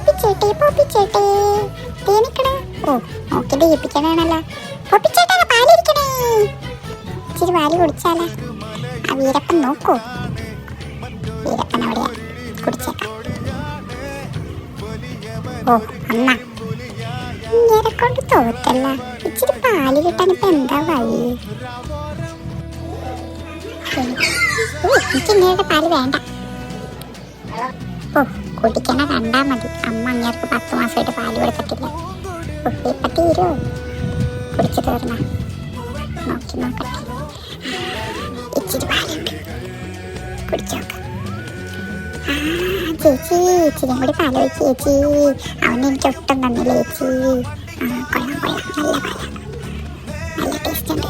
പോപ്പിച്ചേട്ടേ തേനിക്കണേ. ഓ നോക്കി ദഹിപ്പിക്കണേണല്ലോ. പോപ്പിച്ചേട്ടാ പാലിരിക്കണേ. ഇച്ചിരി പാല് കുടിച്ചാലേ. ആ വീരപ്പൻ നോക്കൂ. വീരപ്പൻ അവിടെ കുടിച്ചേക്കാം. ഓ അമ്മ ഇങ്ങനെ കൊണ്ട് തോറ്റല്ല. ഇച്ചിരി പാല് കിട്ടാൻ ഇപ്പൊ എന്താ വഴി? എനിക്ക് ഇങ്ങനെയുടെ പാല് വേണ്ട. ഓ കുടിക്കണ കണ്ടാ മതി. അമ്മ അങ്ങേർക്ക് 10 മാസമായിട്ട് പാല് കൊടുത്തിട്ടില്ല. ഇപ്പൊ തീരുമോ? കുടിച്ചു തീർന്ന നോക്കി നോക്കട്ടെ. ഇച്ചിരി പാലുണ്ട്, കുടിച്ചു നോക്കാം. ചേച്ചി ഇച്ചിരിയും കൂടി പാല് വെച്ച് ചേച്ചി. അവന് എനിക്ക് ഒട്ടും തന്നില്ല ചേച്ചി. കൊള്ളാം കൊള്ളാം, നല്ല പാലാണ്, നല്ല ടേസ്റ്റ് ഉണ്ട്.